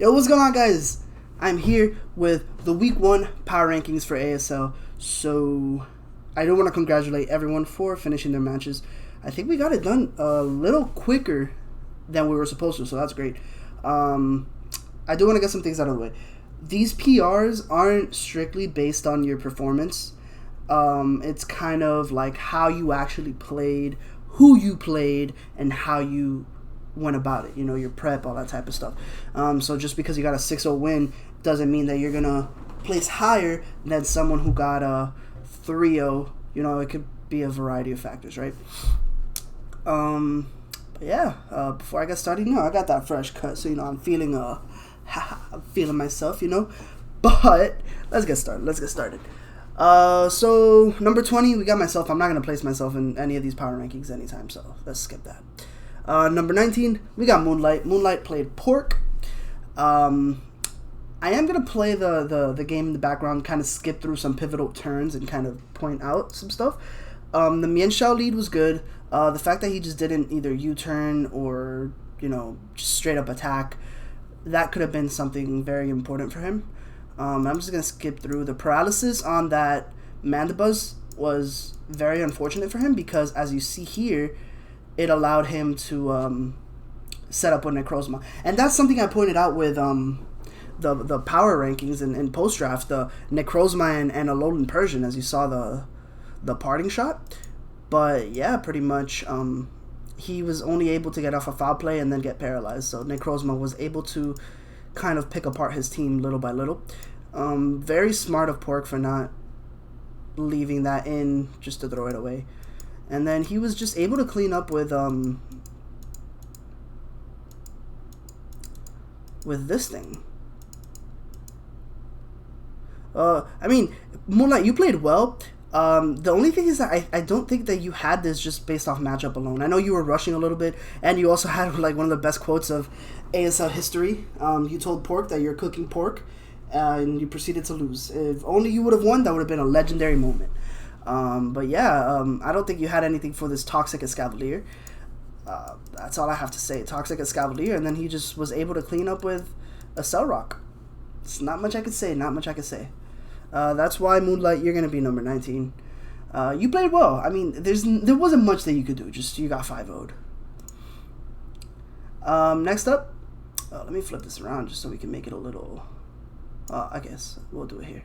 Yo, what's going on, guys? I'm here with the Week 1 power rankings for ASL. So, I do want to congratulate everyone for finishing their matches. I think we got it done a little quicker than we were supposed to, so that's great. I do want to get some things out of the way. These PRs aren't strictly based on your performance. It's kind of like how you actually played, who you played, and how you went about it, your prep, all that type of stuff. So just because you got a 6-0 win doesn't mean that you're gonna place higher than someone who got a 3-0. It could be a variety of factors, right? But yeah, before I get started, I got that fresh cut, so I'm feeling I'm feeling myself, But let's get started. So number 20, we got myself. I'm not gonna place myself in any of these power rankings anytime, so let's skip that. Number 19, we got Moonlight. Moonlight played Pork. I am going to play the game in the background, kind of skip through some pivotal turns and kind of point out some stuff. The Mienshao lead was good. The fact that he just didn't either U-turn or, just straight up attack, that could have been something very important for him. I'm just going to skip through. The paralysis on that Mandibuzz was very unfortunate for him because, as you see here, it allowed him to set up with Necrozma. And that's something I pointed out with the power rankings and post-draft, the Necrozma and Alolan Persian, as you saw the parting shot. But yeah, pretty much he was only able to get off a foul play and then get paralyzed. So Necrozma was able to kind of pick apart his team little by little. Very smart of Pork for not leaving that in just to throw it away. And then he was just able to clean up with this thing. Moonlight, you played well. The only thing is that I don't think that you had this just based off matchup alone. I know you were rushing a little bit, and you also had like one of the best quotes of ASL history. You told Pork that you're cooking pork, and you proceeded to lose. If only you would have won, that would have been a legendary moment. But yeah, I don't think you had anything for this Toxic Escavalier. That's all I have to say. Toxic Escavalier, and then he just was able to clean up with a Cell Rock. It's not much I could say. That's why, Moonlight, you're going to be number 19. You played well. There wasn't much that you could do. Just you got 5-0'd. Next up, let me flip this around just so we can make it a little... I guess we'll do it here.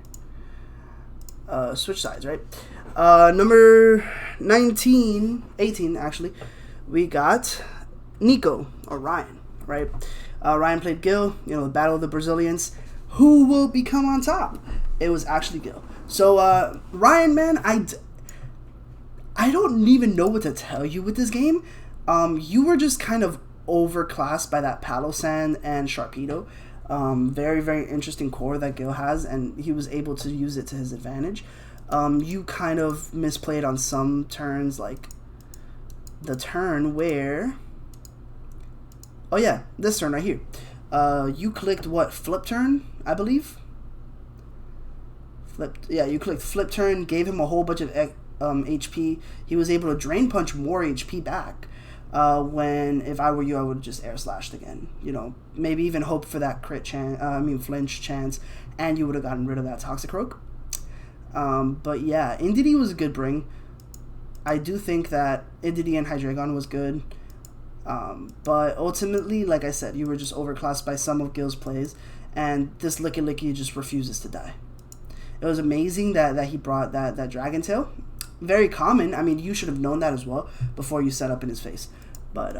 Switch sides, right? Number 18 actually, we got Nico, or Ryan, right? Ryan played Gil, the Battle of the Brazilians. Who will become on top? It was actually Gil. So, Ryan, man, I don't even know what to tell you with this game. You were just kind of overclassed by that Palossand and Sharpedo. Very, very interesting core that Gil has, and he was able to use it to his advantage. You kind of misplayed on some turns, like the turn where... Oh yeah, this turn right here. You clicked what? Flip turn, I believe? You clicked flip turn, gave him a whole bunch of HP. He was able to Drain Punch more HP back. When, if I were you, I would just air slashed again. Maybe even hope for that flinch chance, and you would have gotten rid of that Toxicroak. But yeah, Indeedee was a good bring. I do think that Indeedee and Hydreigon was good. But ultimately, like I said, you were just overclassed by some of Gil's plays, and this Licky Licky just refuses to die. It was amazing that he brought that Dragon Tail. Very common. You should have known that as well before you set up in his face. But,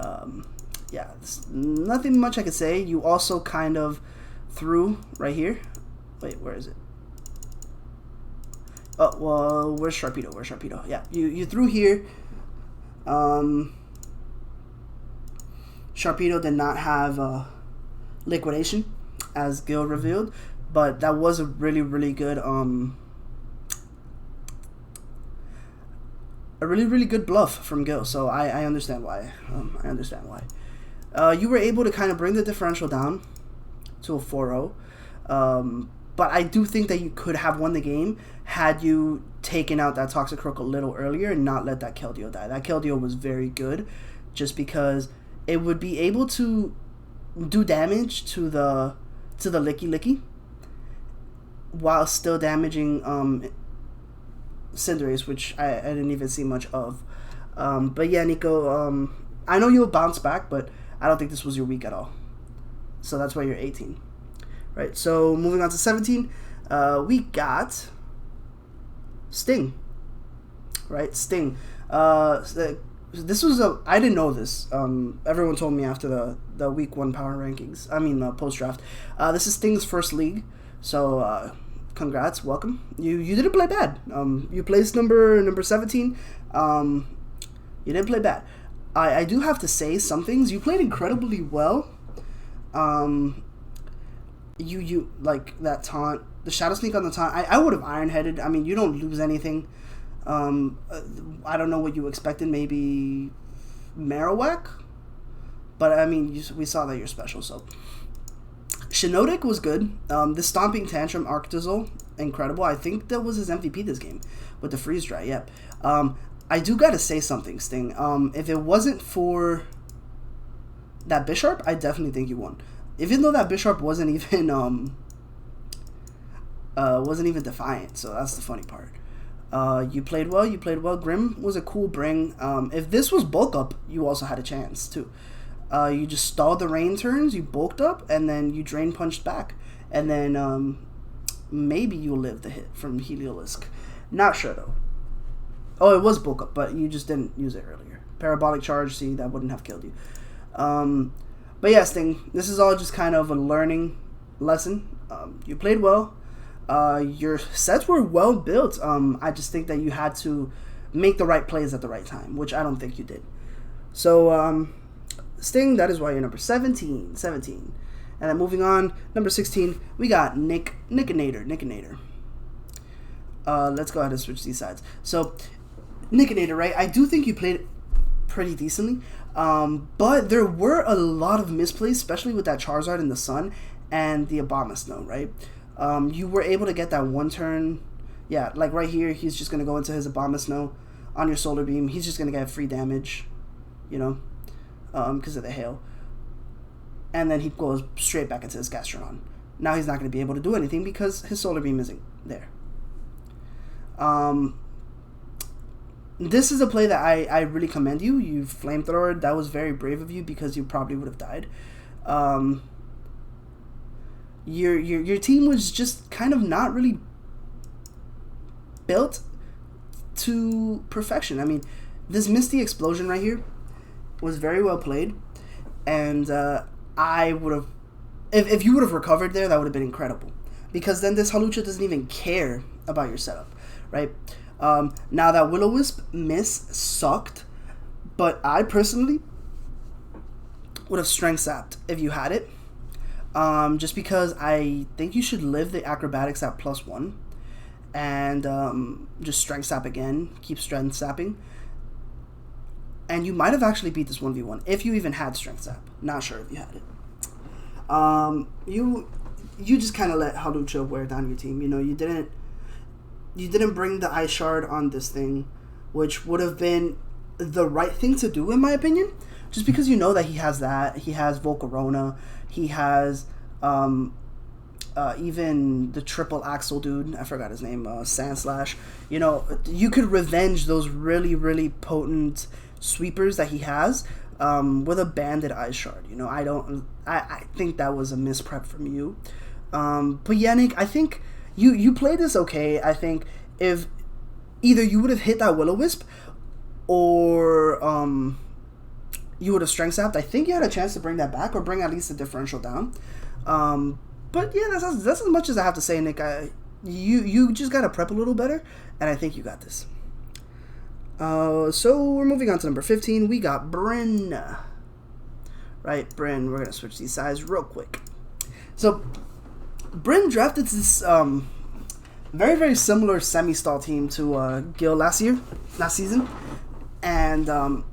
yeah, nothing much I could say. You also kind of threw right here. Wait, where is it? Oh, well, where's Sharpedo? Yeah, you threw here. Sharpedo did not have liquidation, as Gil revealed. But that was a really, really good... a really, really good bluff from Gil, so I understand why. You were able to kind of bring the differential down to a 4-0. But I do think that you could have won the game had you taken out that Toxicroak a little earlier and not let that Keldeo die. That Keldeo was very good just because it would be able to do damage to the to the Licky while still damaging Cinderace, which I didn't even see much of. But yeah, Nico, I know you'll bounce back, but I don't think this was your week at all. So that's why you're 18. Right, so moving on to 17, we got Sting. Right, Sting. This was I didn't know this. Everyone told me after the week 1 power rankings. I mean, post draft. This is Sting's first league, so congrats, welcome. You didn't play bad. You placed number 17. You didn't play bad. I do have to say some things. You played incredibly well. You like that taunt, the Shadow Sneak on the taunt. I would have Iron Headed. I mean, you don't lose anything. I don't know what you expected. Maybe Marowak, but I mean, we saw that you're special. So Shoutout was good. The Stomping Tantrum Arctozolt, incredible. I think that was his MVP this game with the Freeze Dry. Yep. I do gotta say something, Sting. If it wasn't for that Bisharp, I definitely think you won. Even though that Bisharp wasn't even defiant, so that's the funny part. You played well. Grim was a cool bring. If this was bulk up, you also had a chance too. You just stalled the rain turns, you bulked up, and then you drain punched back, and then maybe you lived the hit from Heliolisk. Not sure though. Oh, it was bulk up, but you just didn't use it earlier. Parabolic charge, see, that wouldn't have killed you. But yeah, Sting, this is all just kind of a learning lesson. You played well. Your sets were well built. I just think that you had to make the right plays at the right time, which I don't think you did. So, Sting, that is why you're number 17. And then moving on, number 16, we got Nickinator. Let's go ahead and switch these sides. So, Nickinator, right? I do think you played pretty decently. But there were a lot of misplays, especially with that Charizard in the sun and the Abomasnow, right? You were able to get that one turn. Yeah, like right here, he's just going to go into his Abomasnow on your Solar Beam. He's just going to get free damage, you know, because of the hail. And then he goes straight back into his Gastrodon. Now he's not going to be able to do anything because his Solar Beam isn't there. This is a play that I really commend you. You flamethrowered. That was very brave of you because you probably would have died. Your team was just kind of not really built to perfection. I mean, this Misty Explosion right here was very well played, and I would have, if you would have recovered there, that would have been incredible. Because then this Hawlucha doesn't even care about your setup, right? Now that Will-O-Wisp miss sucked, but I personally would have Strength Sapped if you had it. Just because I think you should live the Acrobatics at +1 and just Strength Sap again, keep Strength Sapping. And you might have actually beat this 1v1 if you even had Strength Sap. Not sure if you had it. You just kind of let Hawlucha wear down your team. You know, you didn't bring the Ice Shard on this thing, which would have been the right thing to do in my opinion. Just because you know that he has that. He has Volcarona. He has even the triple Axel dude. I forgot his name. Sandslash. You know, you could revenge those really, really potent sweepers that he has with a Banded Ice Shard. You know, I think that was a misprep from you. But Yannick, I think you played this okay. I think if either you would have hit that Will-O-Wisp or you would have Strength Sapped. I think you had a chance to bring that back or bring at least the differential down. But yeah, that's as much as I have to say, Nick. You just got to prep a little better, and I think you got this. So we're moving on to number 15. We got Bryn. Right, Bryn. We're going to switch these sides real quick. So Bryn drafted this very, very similar semi-stall team to Gil last season. And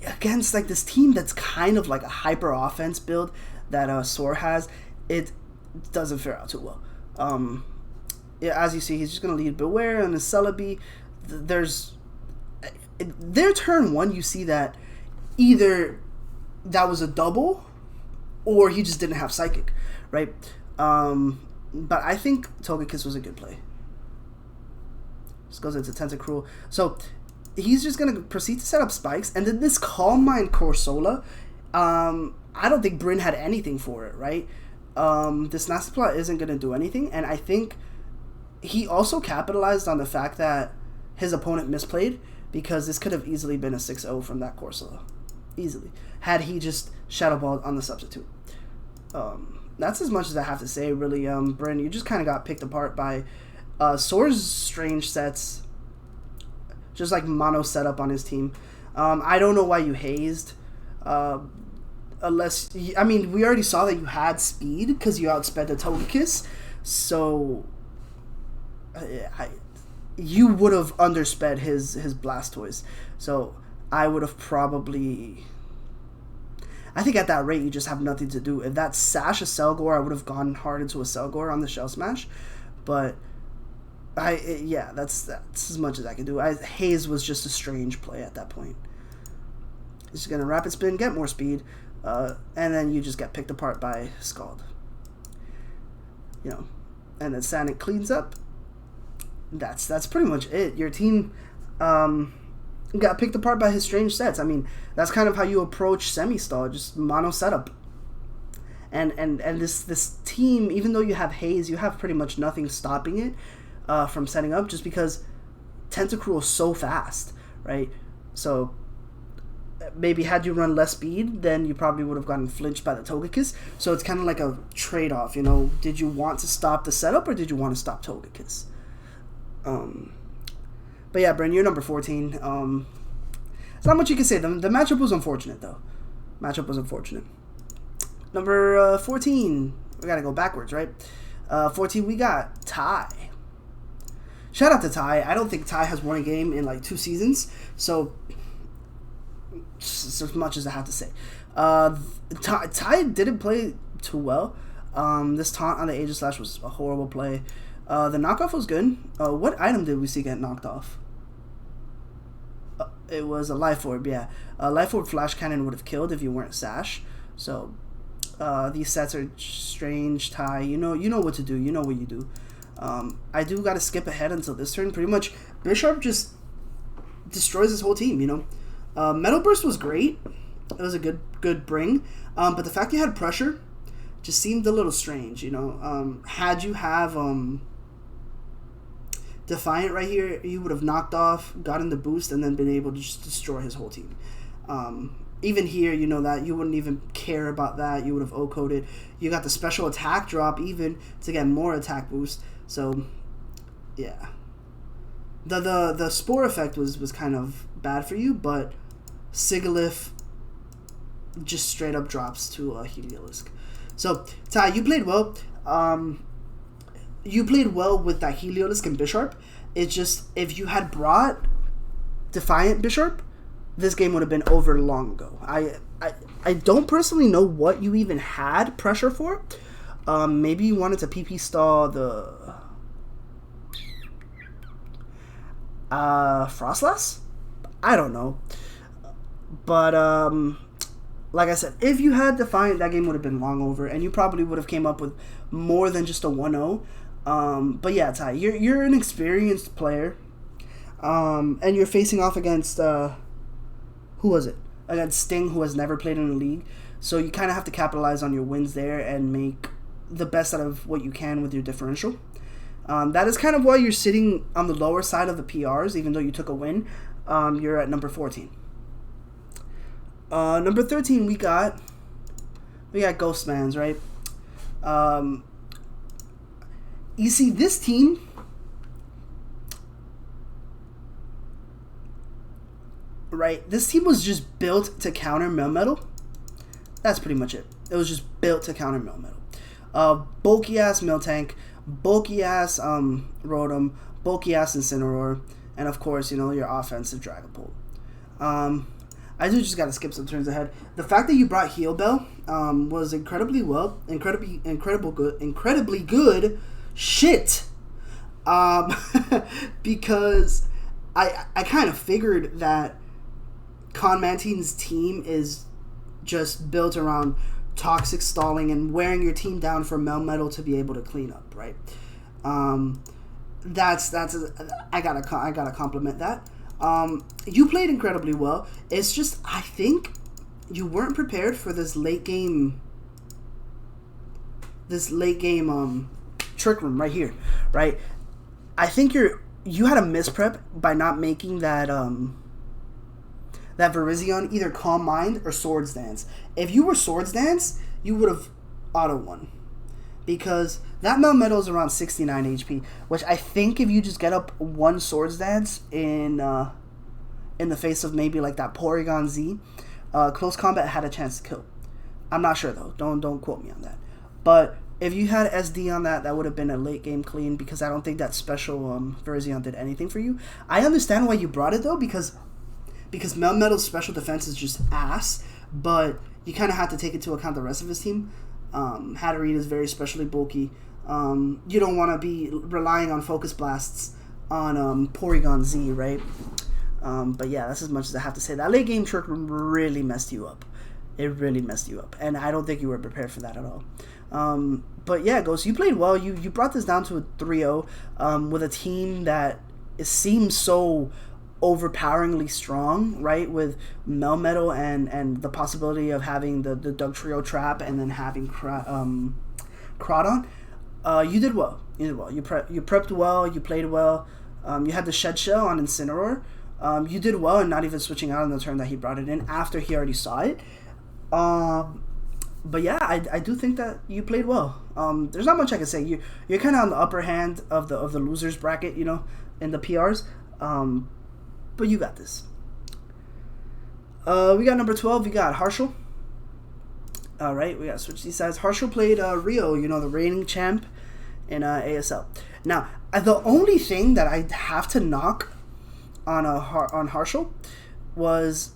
against like this team that's kind of like a hyper offense build that Soar has, it doesn't fare out too well. Yeah, as you see, he's just gonna lead Beware and the Celebi. There's their turn one. You see that either that was a double, or he just didn't have Psychic, right? But I think Togekiss was a good play. This goes into Tentacruel. So he's just going to proceed to set up spikes. And then this Calm Mind Corsola, I don't think Bryn had anything for it, right? This Nasty Plot isn't going to do anything. And I think he also capitalized on the fact that his opponent misplayed, because this could have easily been a 6-0 from that Corsola. Easily. Had he just Shadow Balled on the substitute. That's as much as I have to say, really. Bryn, you just kind of got picked apart by Soar's strange sets. Just like mono setup on his team. I don't know why you hazed. Unless, I mean, we already saw that you had speed because you outsped the Togekiss. So, you would have undersped his Blastoise. So, I would have probably... I think at that rate, you just have nothing to do. If that Sash a Selgor, I would have gone hard into a Selgor on the Shell Smash. But, that's as much as I can do. Haze was just a strange play at that point. He's going to Rapid Spin, get more speed, and then you just get picked apart by Scald. You know, and then Sanic cleans up. That's pretty much it. Your team got picked apart by his strange sets. I mean, that's kind of how you approach semi-stall, just mono setup. And this team, even though you have Haze, you have pretty much nothing stopping it from setting up, just because Tentacruel is so fast, right? So maybe had you run less speed, then you probably would have gotten flinched by the Togekiss. So it's kind of like a trade-off, you know. Did you want to stop the setup, or did you want to stop Togekiss? But yeah, Bryn, you're number 14. There's not much you can say. The matchup was unfortunate, though. Number 14. We gotta go backwards, right? 14, we got Ty. Shout out to Ty. I don't think Ty has won a game in like 2 seasons. So, as much as I have to say. Ty didn't play too well. This taunt on the Aegislash was a horrible play. The knockoff was good. What item did we see get knocked off? It was a Life Orb, yeah. Life Orb Flash Cannon would have killed if you weren't Sash. So, these sets are strange, Ty. You know what to do. You know what you do. I do got to skip ahead until this turn. Pretty much, Bisharp just destroys his whole team, you know. Metal Burst was great. It was a good bring. But the fact you had pressure just seemed a little strange, you know. Had you have Defiant right here, you would have knocked off, gotten the boost, and then been able to just destroy his whole team. Even here, you know that you wouldn't even care about that. You would have O-coded. You got the special attack drop even to get more attack boost. So, yeah. The Spore effect was kind of bad for you, but Sigilyph just straight up drops to a Heliolisk. So, Ty, you played well. You played well with that Heliolisk and Bisharp. It's just, if you had brought Defiant Bisharp, this game would have been over long ago. I don't personally know what you even had pressure for. Maybe you wanted to PP stall the Frostlass? I don't know. But like I said, if you had Defiant, that game would have been long over, and you probably would have came up with more than just a 1-0. But yeah, Ty, you're an experienced player, and you're facing off against who was it? Against Sting, who has never played in the league. So you kind of have to capitalize on your wins there and make the best out of what you can with your differential. That is kind of why you're sitting on the lower side of the PRs, even though you took a win. You're at number 14. Number 13, we got Ghostmans, right? You see, this team, right? This team was just built to counter Melmetal. That's pretty much it. It was just built to counter Melmetal. Bulky ass Miltank, bulky ass Rotom, bulky ass Incineroar, and of course, you know, your offensive Dragapult. I do just gotta skip some turns ahead. The fact that you brought Heal Bell was incredibly good. Shit. Because I kind of figured that Con Mantine's team is just built around toxic stalling and wearing your team down for Melmetal to be able to clean up, right? I gotta compliment that. You played incredibly well. It's just I think you weren't prepared for this late game trick room right here, right? I think you had a misprep by not making that Virizion either Calm Mind or Swords Dance. If you were Swords Dance, you would have auto won. Because that Melmetal is around 69 HP, which I think if you just get up one Swords Dance in the face of maybe like that Porygon Z, Close Combat had a chance to kill. I'm not sure though. Don't quote me on that. But if you had SD on that, that would have been a late game clean because I don't think that special Virizion did anything for you. I understand why you brought it though because Melmetal's special defense is just ass, but you kind of have to take into account the rest of his team. Hatterene is very specially bulky. You don't want to be relying on Focus Blasts on Porygon Z, right? But yeah, that's as much as I have to say. That late game trick room really messed you up. It really messed you up, and I don't think you were prepared for that at all. But yeah, Ghost, you played well. You brought this down to a 3-0 with a team that seems so overpoweringly strong, right? With Melmetal and the possibility of having the Dugtrio trap and then having Crawdon. You did well. You prepped well. You played well. You had the Shed Shell on Incineroar. You did well and not even switching out on the turn that he brought it in after he already saw it. But yeah, I do think that you played well. There's not much I can say. You're kind of on the upper hand of the losers bracket, you know, in the PRs. But you got this. We got number 12. We got Harshal. All right, we got to switch these sides. Harshal played Rio, you know, the reigning champ in ASL. Now, the only thing that I have to knock on Harshal was,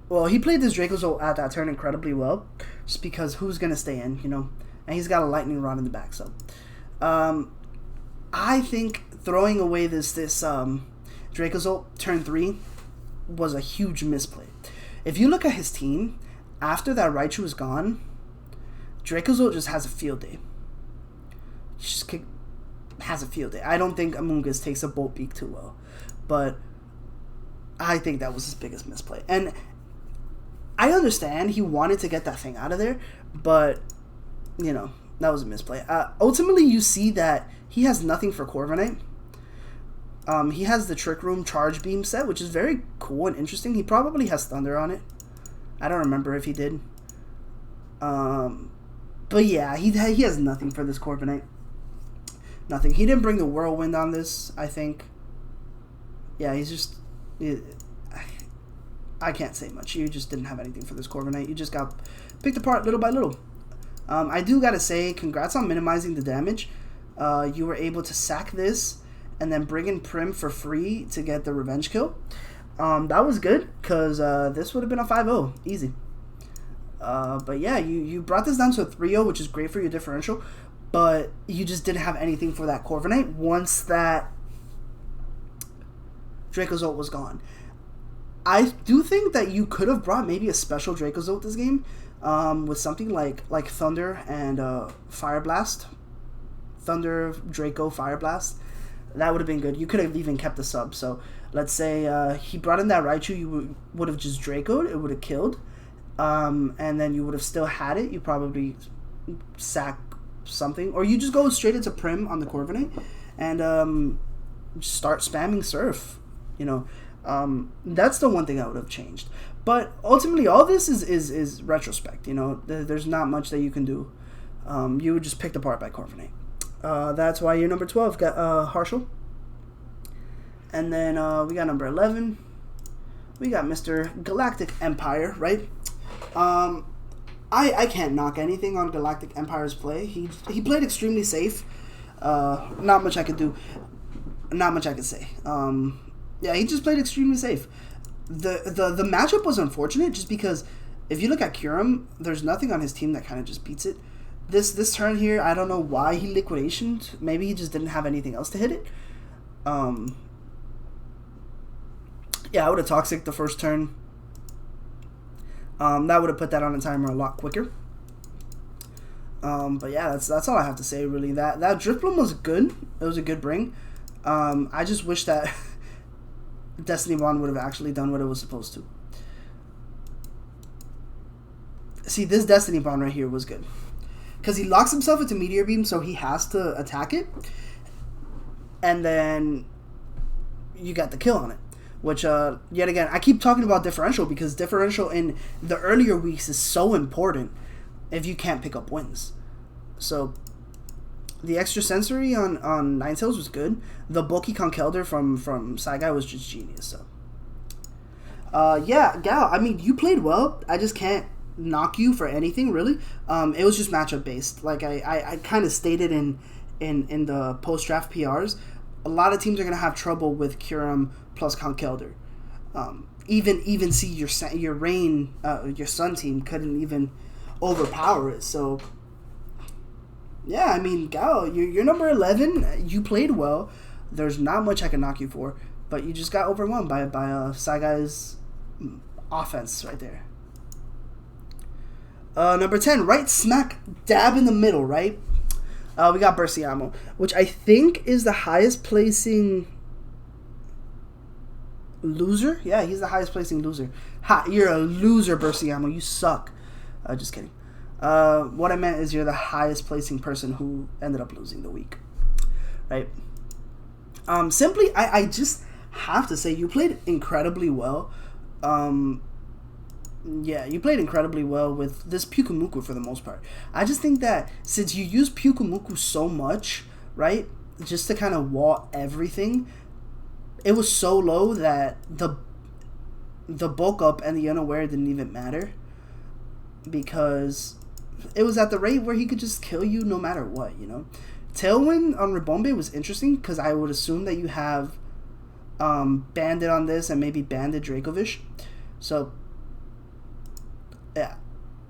well, he played this Dracozolt at that turn incredibly well, just because who's gonna stay in, you know, and he's got a lightning rod in the back. So, I think throwing away this Dracozolt turn 3 was a huge misplay. If you look at his team, after that Raichu is gone, Dracozolt just has a field day. Has a field day. I don't think Amoonguss takes a Bolt Beak too well, but I think that was his biggest misplay. And I understand he wanted to get that thing out of there, but, you know, that was a misplay. Ultimately, you see that he has nothing for Corviknight. He has the Trick Room Charge Beam set, which is very cool and interesting. He probably has Thunder on it. I don't remember if he did. But yeah, he has nothing for this Corviknight. Nothing. He didn't bring the Whirlwind on this, I think. Yeah, he's just... I can't say much. You just didn't have anything for this Corviknight. You just got picked apart little by little. I do gotta say, congrats on minimizing the damage. You were able to sack this and then bring in Prim for free to get the revenge kill. That was good, because this would have been a 5-0. Easy. But yeah, you brought this down to a 3-0, which is great for your differential, but you just didn't have anything for that Corviknight once that Dracozolt was gone. I do think that you could have brought maybe a special Dracozolt this game, with something like Thunder and Fire Blast. Thunder, Draco, Fire Blast. That would have been good. You could have even kept the sub. So let's say he brought in that Raichu, you would have just Draco'd, it would have killed. And then you would have still had it. You probably sack something. Or you just go straight into Prim on the Corviknight and start spamming Surf. You know, that's the one thing I would have changed. But ultimately, all this is retrospect. You know, there's not much that you can do. You would just picked apart by Corviknight. That's why you're number 12, got Harshal. And then we got number 11. We got Mr. Galactic Empire, right? I can't knock anything on Galactic Empire's play. He played extremely safe. Not much I could do. Not much I could say. Yeah, he just played extremely safe. The matchup was unfortunate just because if you look at Kyurem, there's nothing on his team that kind of just beats it. This turn here, I don't know why he liquidationed. Maybe he just didn't have anything else to hit it. Yeah, I would have Toxic the first turn. That would have put that on a timer a lot quicker. But yeah, that's all I have to say really. That Drifblim was good. It was a good bring. I just wish that Destiny Bond would have actually done what it was supposed to. See, this Destiny Bond right here was good. Because he locks himself into Meteor Beam, so he has to attack it. And then you got the kill on it. Which, yet again, I keep talking about differential because differential in the earlier weeks is so important if you can't pick up wins. So, the extra sensory on Ninetales was good. The bulky Conkelder from Saigai was just genius. So, yeah, Gal, I mean, you played well. I just can't knock you for anything, really. It was just matchup based. Like, I kind of stated in the post-draft PRs, a lot of teams are going to have trouble with Kyurem plus Conkelder. Even see your Rain, your Sun team couldn't even overpower it. So, yeah, I mean, Gal, you're number 11. You played well. There's not much I can knock you for, but you just got overwhelmed by Saigai's offense right there. Number 10, right smack dab in the middle, right? We got Berciamo, which I think is the highest placing loser. Yeah, he's the highest placing loser. Ha, you're a loser, Berciamo. You suck. Just kidding. What I meant is you're the highest placing person who ended up losing the week, right? Simply, I just have to say you played incredibly well. Yeah, you played incredibly well with this Pyukumuku for the most part. I just think that since you use Pyukumuku so much, right, just to kind of wall everything, it was so low that the bulk up and the unaware didn't even matter because it was at the rate where he could just kill you no matter what, you know. Tailwind on Ribombe was interesting because I would assume that you have Bandit on this and maybe Bandit Dracovish. So yeah,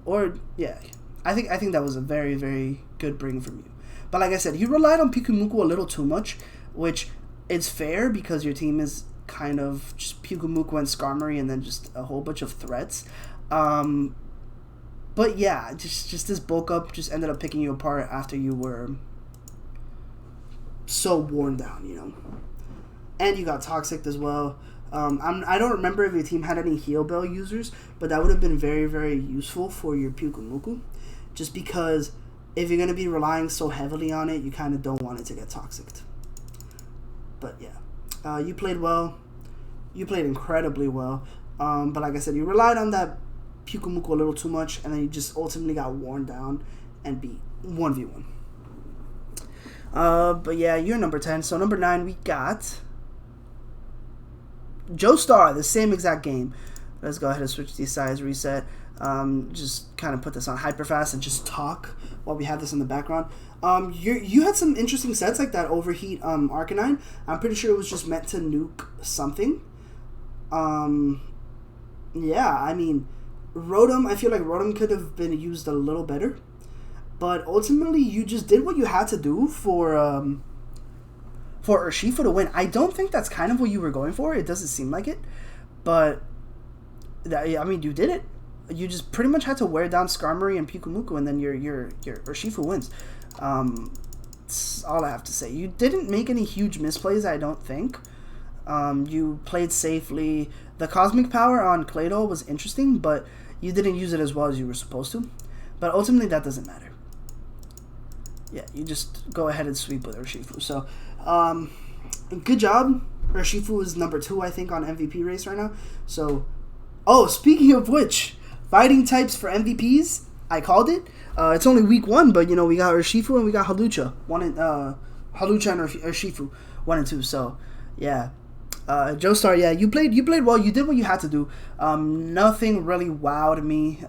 or yeah, I think that was a very, very good bring from you. But like I said, you relied on Pyukumuku a little too much, which it's fair because your team is kind of just Pyukumuku and Skarmory and then just a whole bunch of threats. But yeah, just this bulk up just ended up picking you apart after you were so worn down, you know. And you got Toxic as well. I don't remember if your team had any Heal Bell users, but that would have been very, very useful for your Pyukumuku. Just because if you're going to be relying so heavily on it, you kind of don't want it to get toxic. But yeah, you played well. You played incredibly well. But like I said, you relied on that Pyukumuku a little too much, and then you just ultimately got worn down and beat 1v1. But yeah, you're number 10. So number 9, we got Joestar, the same exact game. Let's go ahead and switch these sides, reset. Just kind of put this on hyper fast and just talk while we have this in the background. You had some interesting sets like that Overheat Arcanine. I'm pretty sure it was just meant to nuke something. Yeah, I mean, Rotom, I feel like Rotom could have been used a little better. But ultimately, you just did what you had to do for Urshifu to win. I don't think that's kind of what you were going for. It doesn't seem like it. But, I mean, you did it. You just pretty much had to wear down Skarmory and Pyukumuku, and then your Urshifu wins. That's all I have to say. You didn't make any huge misplays, I don't think. You played safely. The Cosmic Power on Claydol was interesting, but you didn't use it as well as you were supposed to. But ultimately, that doesn't matter. Yeah, you just go ahead and sweep with Urshifu. So, good job. Urshifu is number 2, I think, on MVP race right now. So, oh, speaking of which, fighting types for MVPs, I called it. It's only week 1, but, you know, we got Urshifu and we got Hawlucha. Hawlucha and Urshifu, 1 and 2. So, yeah. Joestar, yeah, you played well. You did what you had to do. Nothing really wowed me,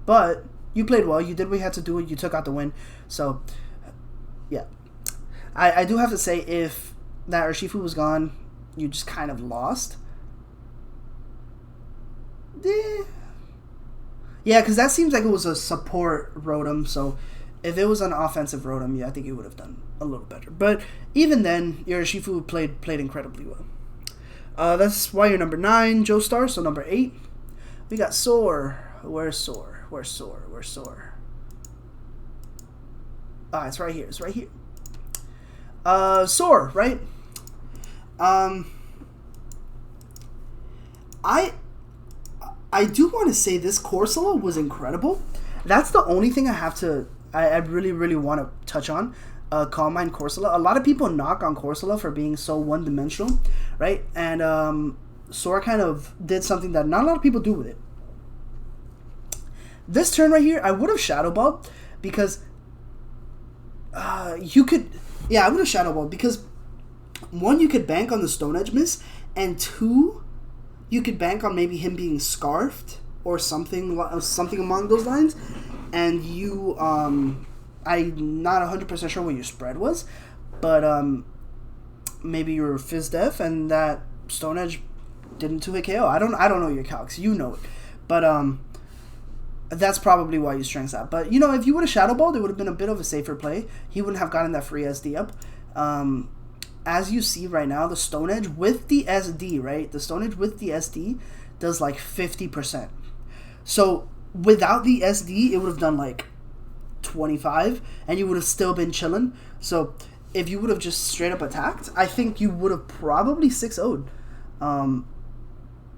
but you played well. You did what you had to do. You took out the win. So, yeah. I do have to say, if that Urshifu was gone, you just kind of lost. Yeah, because that seems like it was a support Rotom, so if it was an offensive Rotom, yeah, I think you would have done a little better. But even then, your Urshifu played incredibly well. That's why you're number 9, Joestar. So number 8, we got Soar. Where's Soar? It's right here. It's right here. Soar, right? I do want to say this Corsola was incredible. That's the only thing I really, really want to touch on. Calm Mind Corsola. A lot of people knock on Corsola for being so one-dimensional, right? And Sora kind of did something that not a lot of people do with it. This turn right here, I would have Shadow Ball because you could... Yeah, I would have Shadow Ball because 1, you could bank on the Stone Edge miss, and 2, you could bank on maybe him being scarfed or something along those lines. And you, I'm not 100% sure what your spread was, but maybe you were Fizz Def and that Stone Edge didn't 2-hit KO. I don't know your calcs. You know it, but that's probably why you strengths out. But if you would have Shadow Balled, it would have been a bit of a safer play. He wouldn't have gotten that free SD up. As you see right now, the Stone Edge with the SD, right? The Stone Edge with the SD does like 50%. So without the SD, it would have done like 25, and you would have still been chilling. So if you would have just straight up attacked, I think you would have probably 6-0'd.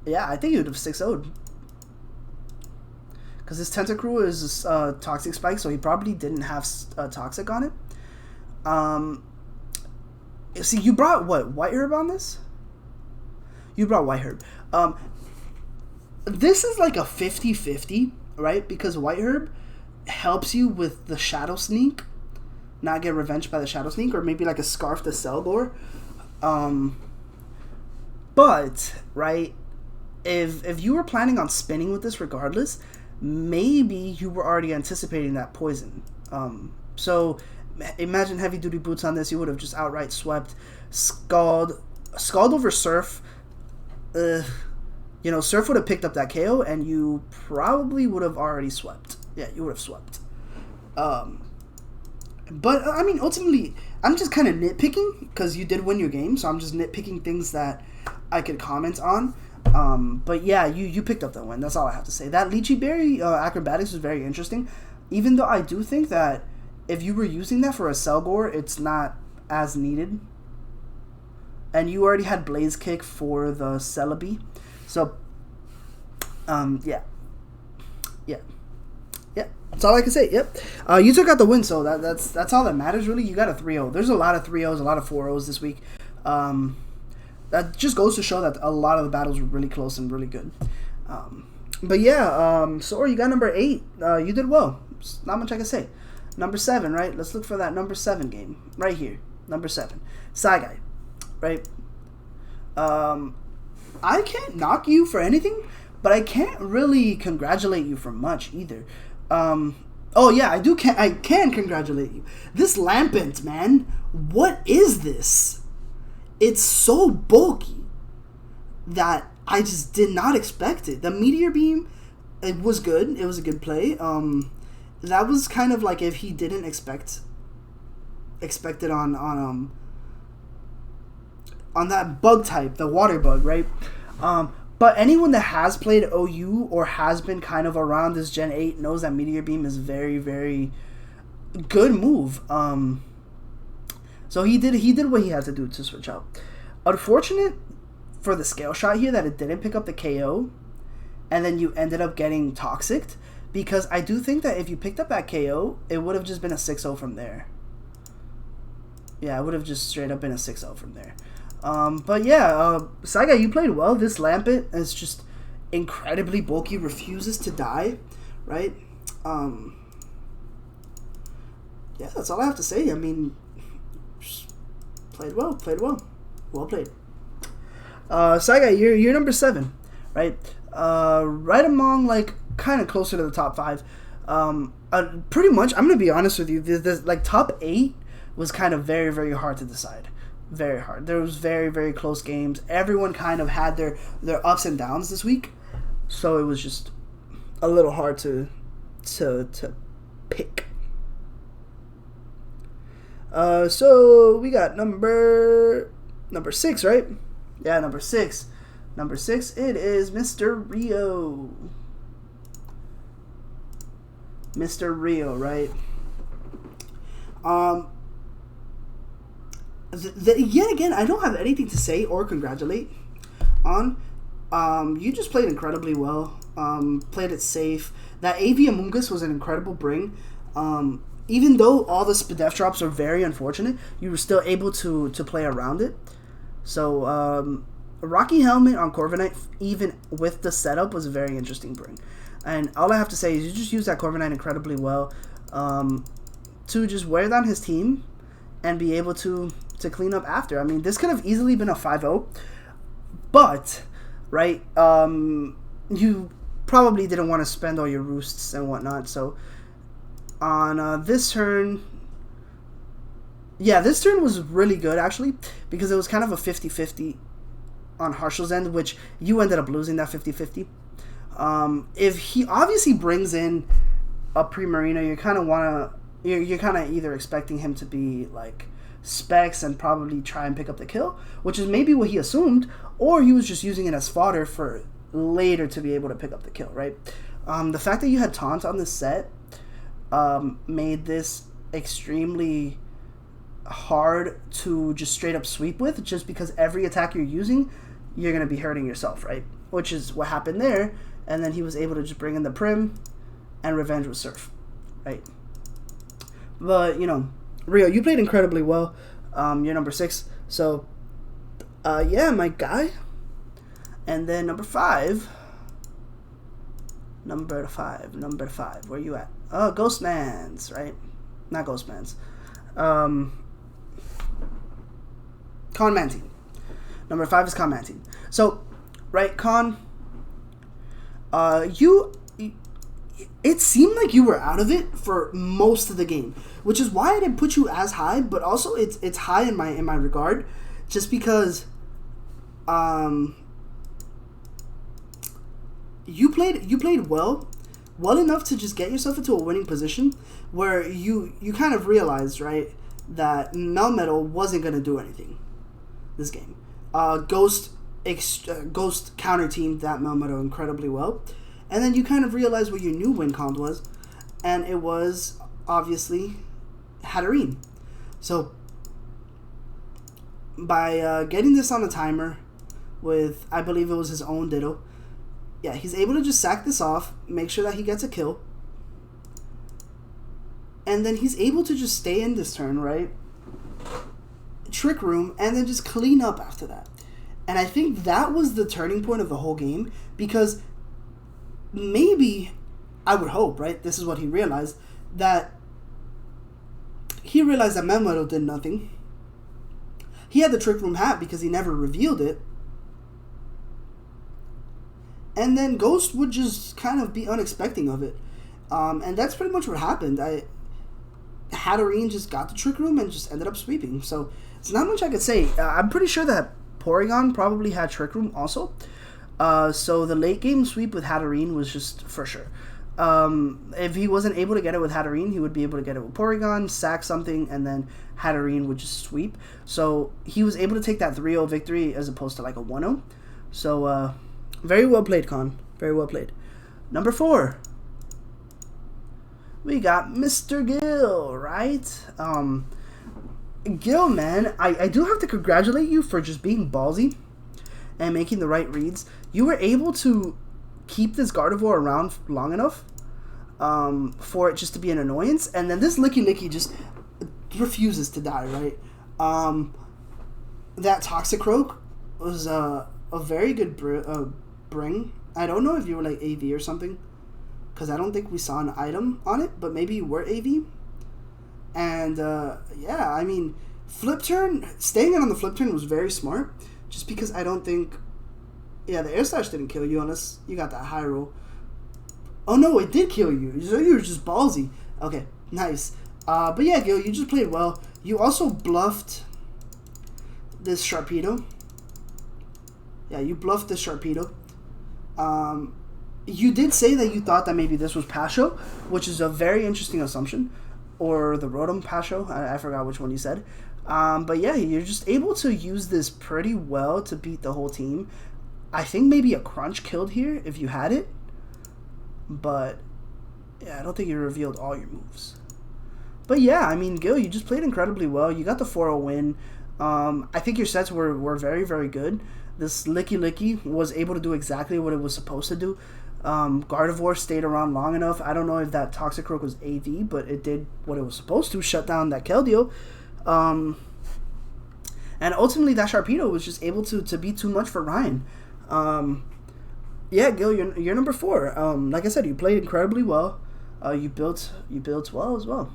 Yeah, I think you would have 6-0'd. Because his Tentacruel is Toxic Spike, so he probably didn't have Toxic on it. See, you brought what? White Herb on this? You brought White Herb. This is like a 50-50, right? Because White Herb helps you with the Shadow Sneak, not get revenged by the Shadow Sneak, or maybe like a Scarf to Cellgore. But, right, if you were planning on spinning with this regardless, maybe you were already anticipating that poison. So imagine Heavy Duty Boots on this, you would have just outright swept. Scald over Surf. Surf would have picked up that KO, and you probably would have already swept. Yeah, you would have swept. But, I mean, ultimately, I'm just kind of nitpicking, because you did win your game, so I'm just nitpicking things that I could comment on. But yeah, you picked up the win. That's all I have to say. That Lychee Berry Acrobatics was very interesting, even though I do think that if you were using that for a Cellgore, it's not as needed. And you already had Blaze Kick for the Celebi. So, yeah. That's all I can say. Yep. You took out the win, so that's all that matters, really. You got a 3-0. There's a lot of 3-0s, a lot of 4-0s this week. That just goes to show that a lot of the battles were really close and really good. But yeah, Sora, you got number 8. You did well. There's not much I can say. Number 7, right? Let's look for that number 7 game. Right here. Number 7. Saigai. Right? I can't knock you for anything, but I can't really congratulate you for much either. Oh yeah, I can congratulate you. This Lampent, man. What is this? It's so bulky that I just did not expect it. The Meteor Beam, it was good. It was a good play. That was kind of like if he didn't expect it on that bug type, the water bug, right? But anyone that has played OU or has been kind of around this Gen 8 knows that Meteor Beam is very, very good move. So he did what he had to do to switch out. Unfortunate for the scale shot here that it didn't pick up the KO, and then you ended up getting Toxic, because I do think that if you picked up that KO, it would have just been a 6-0 from there. Yeah, it would have just straight up been a 6-0 from there. But yeah, Saigai, you played well. This Lampent is just incredibly bulky, refuses to die, right? Yeah, that's all I have to say. I mean, played well. Well played. Saigai, you're number 7, right? Right among, like, kind of closer to the top 5. Pretty much, I'm going to be honest with you, this like, top 8 was kind of very, very hard to decide. Very hard. There was very, very close games. Everyone kind of had their ups and downs this week, so it was just a little hard to pick. So we got number 6, right? Yeah, number 6. Number 6, it is Mr. Rio. Mr. Rio, right? Um, yet again, I don't have anything to say or congratulate on. You just played incredibly well. Played it safe. That AV Amoongus was an incredible bring. Even though all the Spadef drops are very unfortunate, you were still able to play around it. So, a Rocky Helmet on Corviknight, even with the setup, was a very interesting bring. And all I have to say is you just used that Corviknight incredibly well to just wear down his team and be able to clean up after. I mean, this could have easily been a 5-0, but, right, you probably didn't want to spend all your roosts and whatnot, so on this turn, yeah, this turn was really good, actually, because it was kind of a 50-50 on Harshal's end, which you ended up losing that 50-50. If he obviously brings in a Primarina, you kind of want to, you're kind of either expecting him to be, like, Specs and probably try and pick up the kill, which is maybe what he assumed, or he was just using it as fodder for later to be able to pick up the kill, right? The fact that you had Taunt on this set made this extremely hard to just straight up sweep with, just because every attack you're using, you're going to be hurting yourself, right? Which is what happened there, and then he was able to just bring in the Prim and revenge with Surf, right? But, you know, Rio, you played incredibly well. You're number 6. So, yeah, my guy. And then number 5. Number 5. Where you at? Oh, Ghostman's, right? Not Ghostman's. Con Mantine. Number 5 is Con Mantine. So, right, Con, it seemed like you were out of it for most of the game, which is why I didn't put you as high, but also it's high in my regard, just because you played well enough to just get yourself into a winning position where you kind of realized, right, that Melmetal wasn't going to do anything this game. Ghost counter teamed that Melmetal incredibly well. And then you kind of realize what your new win con was, and it was obviously Hatterene. So by getting this on a timer with, I believe it was his own Ditto, yeah, he's able to just sack this off, make sure that he gets a kill, and then he's able to just stay in this turn, right? Trick Room, and then just clean up after that. And I think that was the turning point of the whole game, because maybe, I would hope, right? This is what he realized, that Melmetal did nothing. He had the Trick Room hat because he never revealed it. And then Ghost would just kind of be unexpecting of it. And that's pretty much what happened. Hatterene just got the Trick Room and just ended up sweeping. So, it's not much I could say. I'm pretty sure that Porygon probably had Trick Room also. So the late game sweep with Hatterene was just for sure. If he wasn't able to get it with Hatterene, he would be able to get it with Porygon, sack something, and then Hatterene would just sweep. So he was able to take that 3-0 victory as opposed to like a 1-0. So very well played, Con. Very well played. Number 4. We got Mr. Gill, right? Gil, man, I do have to congratulate you for just being ballsy and making the right reads. You were able to keep this Gardevoir around long enough for it just to be an annoyance, and then this Licky just refuses to die, right? That Toxicroak was a very good bring. I don't know if you were like AV or something, because I don't think we saw an item on it, but maybe you were AV. And, yeah, I mean, flip turn, staying on the flip turn was very smart, just because I don't think, yeah, the air slash didn't kill you unless you got that high roll. Oh, no, it did kill you, so you were just ballsy. Okay, nice. But yeah, Gil, you just played well. You also bluffed this Sharpedo. Yeah, you bluffed this Sharpedo. You did say that you thought that maybe this was Pasho, which is a very interesting assumption. Or the Rotom Pasho, I forgot which one you said. But yeah, you're just able to use this pretty well to beat the whole team. I think maybe a Crunch killed here if you had it. But yeah, I don't think you revealed all your moves. But yeah, I mean, Gil, you just played incredibly well. You got the 4-0 win. I think your sets were very, very good. This Licky Licky was able to do exactly what it was supposed to do. Gardevoir stayed around long enough. I don't know if that Toxicroak was AV, but it did what it was supposed to, shut down that Keldeo. And ultimately, that Sharpedo was just able to be too much for Ryan. Yeah, Gil, you're number 4. Like I said, you played incredibly well. You built well as well.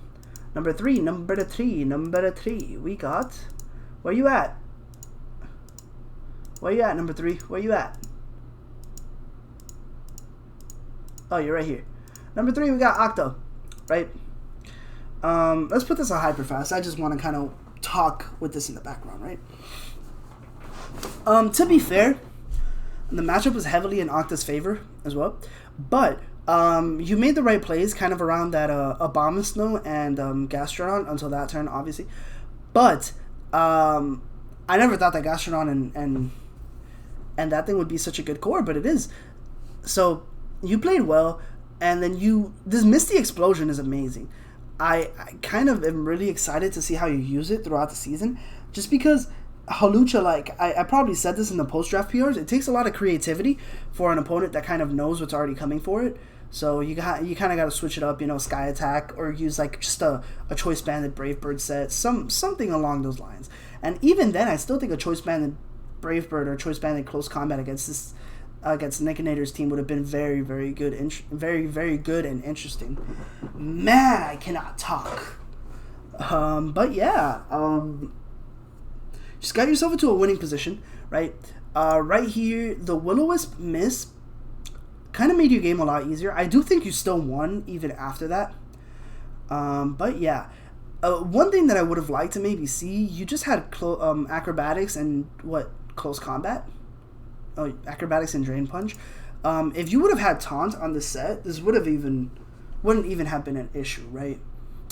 Number 3, we got... Where you at? Where you at, number 3? Where you at? Oh, you're right here. Number 3, we got Octo, right? Let's put this on hyper fast. I just want to kind of talk with this in the background, right? To be fair, the matchup was heavily in Octa's favor as well, but you made the right plays kind of around that Abomasnow and Gastrodon until that turn, obviously. But I never thought that Gastrodon and that thing would be such a good core, but it is. So you played well, and then this Misty Explosion is amazing. I kind of am really excited to see how you use it throughout the season, just because Hawlucha, like, I probably said this in the post-draft PRs, it takes a lot of creativity for an opponent that kind of knows what's already coming for it. So you kind of got to switch it up, Sky Attack, or use like just a Choice Banded Brave Bird set, something along those lines. And even then, I still think a Choice Banded Brave Bird or Choice Banded Close Combat against Nickinator's team would have been very, very good, very, very good and interesting. Man, I cannot talk. But yeah, just got yourself into a winning position, right? Right here, the Will-O-Wisp miss kind of made your game a lot easier. I do think you still won even after that. But yeah, one thing that I would have liked to maybe see, you just had acrobatics and close combat. Oh, acrobatics and drain punch. If you would have had taunt on the set, this wouldn't even have been an issue, right?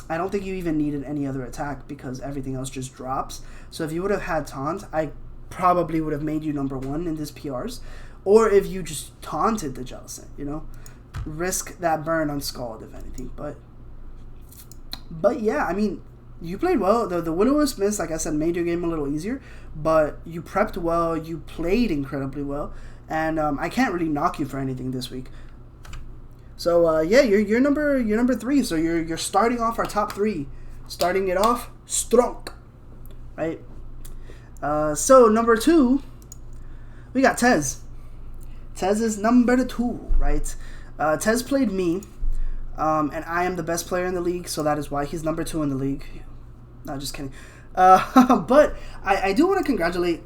I don't think you even needed any other attack because everything else just drops. So if you would have had taunt, I probably would have made you number 1 in this PRs. Or if you just taunted the Jellicent, risk that burn on Scald if anything. But yeah, I mean, you played well. The Will-O-Wisp miss, like I said, made your game a little easier. But you prepped well. You played incredibly well, and I can't really knock you for anything this week. So yeah, you're number 3. So you're starting off our top 3, starting it off strong, right? So number 2, we got Tez. Tez is number 2, right? Tez played me, and I am the best player in the league, so that is why he's number 2 in the league. No, just kidding. But I do want to congratulate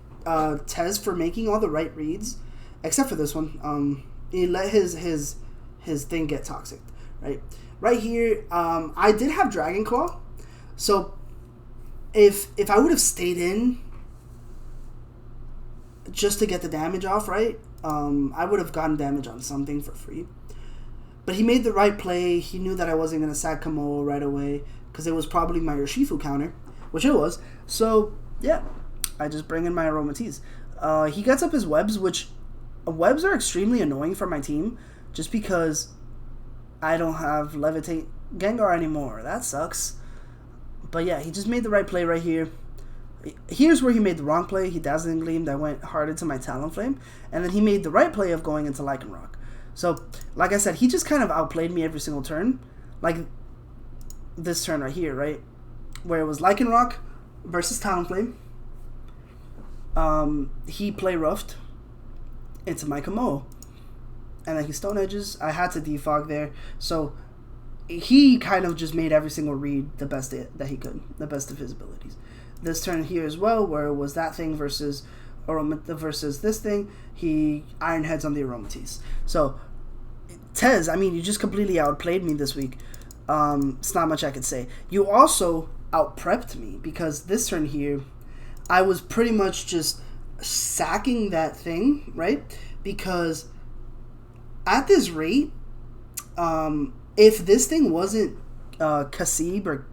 Tez for making all the right reads, except for this one. He let his thing get toxic, right? Right here, I did have Dragon Claw, so if I would have stayed in just to get the damage off, right? I would have gotten damage on something for free. But he made the right play. He knew that I wasn't going to sack Kamo right away because it was probably my Urshifu counter, which it was. So, yeah, I just bring in my Aromatisse. He gets up his webs, which webs are extremely annoying for my team just because I don't have Levitate Gengar anymore. That sucks. But yeah, he just made the right play right here. Here's where he made the wrong play. He Dazzling Gleam that went hard into my Talonflame. And then he made the right play of going into Lycanroc. So, like I said, he just kind of outplayed me every single turn. Like this turn right here, right? Where it was Lycanroc versus Talonflame. He play roughed into my Kamo. And then he Stone Edges. I had to defog there. So, he kind of just made every single read the best that he could. The best of his abilities. This turn here as well, where it was that thing versus this thing, he Iron Heads on the Aromatisse. So, Tez, I mean, you just completely outplayed me this week. It's not much I could say. You also out-prepped me, because this turn here, I was pretty much just sacking that thing, right? Because at this rate, if this thing wasn't Kasib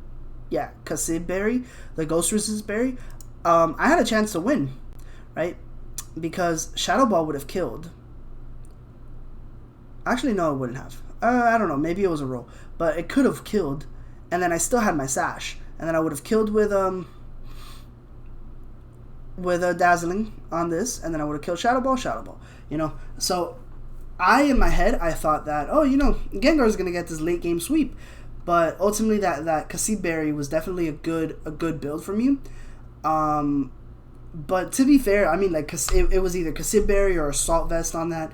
Berry, the Ghost Resist Berry, I had a chance to win, right? Because Shadow Ball would have killed. Actually, no, it wouldn't have. I don't know. Maybe it was a roll. But it could have killed. and then I still had my sash, and then I would have killed with a dazzling on this, and then I would have killed Shadow Ball, you know. So in my head, I thought that, oh, you know, Gengar's gonna get this late game sweep, but ultimately that Kasib Berry was definitely a good build from you. But to be fair, I mean, like, it was either Kasib Berry or Assault Vest on that.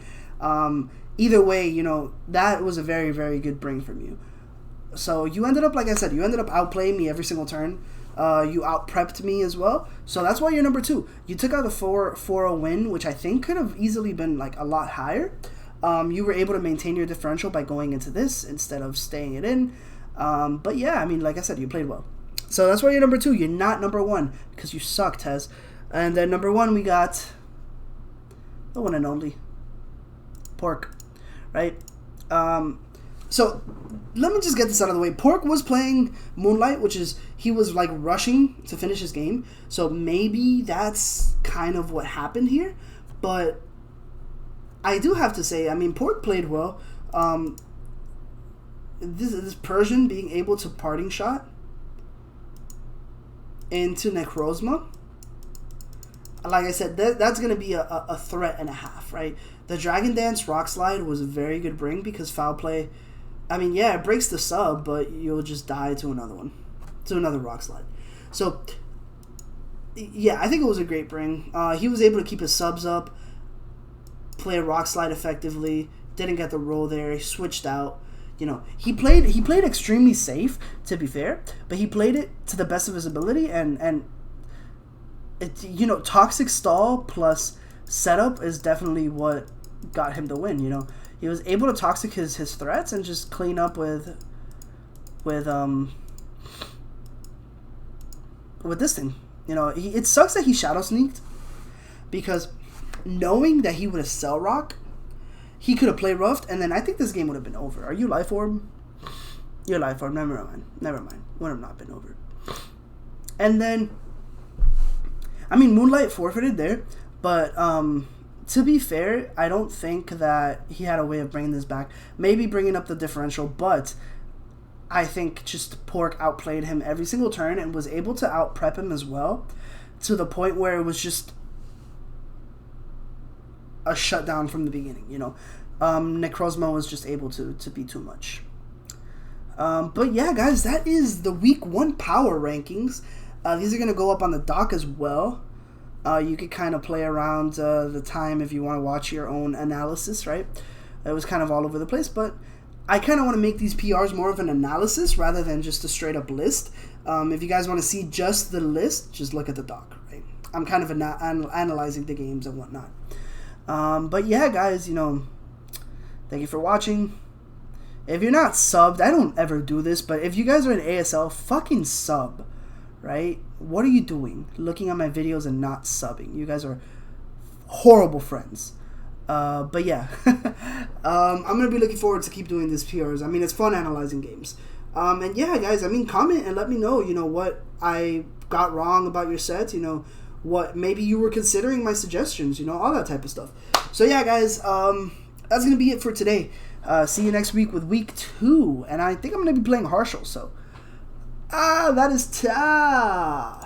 Either way, you know, that was a very, very good bring from you. So you ended up, like I said, you ended up outplaying me every single turn. You out-prepped me as well. So that's why you're number 2. You took out a 4-0 win, which I think could have easily been, like, a lot higher. You were able to maintain your differential by going into this instead of staying it in. But yeah, I mean, like I said, you played well. So that's why you're number 2. You're not number 1 because you suck, Tez. And then number 1, we got the one and only Pork, right? So let me just get this out of the way. Pork was playing Moonlight, which is he was like rushing to finish his game. So maybe that's kind of what happened here. But I do have to say, I mean, Pork played well. This Persian being able to parting shot into Necrozma, like I said, that's going to be a threat and a half, right? The Dragon Dance Rock Slide was a very good bring because Foul Play, I mean, yeah, it breaks the sub, but you'll just die to another one, to another Rock Slide. So, yeah, I think it was a great bring. He was able to keep his subs up, play a Rock Slide effectively, didn't get the roll there, he switched out. You know, he played extremely safe, to be fair, but he played it to the best of his ability, and it, you know, Toxic Stall plus setup is definitely what got him the win. You know, he was able to toxic his threats and just clean up with this thing. You know, it sucks that he shadow sneaked because knowing that he would have Cell Rock, he could have played roughed, and then I think this game would have been over. Are you Life Orb? You're Life Orb. Never mind. Would have not been over. And then, I mean, Moonlight forfeited there, but to be fair, I don't think that he had a way of bringing this back. Maybe bringing up the differential, but I think just Pork outplayed him every single turn and was able to out-prep him as well, to the point where it was just a shutdown from the beginning, you know. Necrozma was just able to be too much. But yeah, guys, that is the Week 1 power rankings. These are going to go up on the doc as well. You could kind of play around the time if you want to watch your own analysis, right? It was kind of all over the place, but I kind of want to make these PRs more of an analysis rather than just a straight-up list. If you guys want to see just the list, just look at the doc, right? I'm kind of analyzing the games and whatnot. But yeah, guys, you know, thank you for watching. If you're not subbed, I don't ever do this, but if you guys are in ASL, fucking sub, right? What are you doing? Looking at my videos and not subbing. You guys are horrible friends. But yeah, I'm going to be looking forward to keep doing these PRs. I mean, it's fun analyzing games. And yeah, guys, I mean, comment and let me know, you know, what I got wrong about your sets, you know, what maybe you were considering my suggestions, you know, all that type of stuff. So yeah, guys, that's gonna be it for today. See you next week with Week 2, and I think I'm gonna be playing Harshal. So that is ta.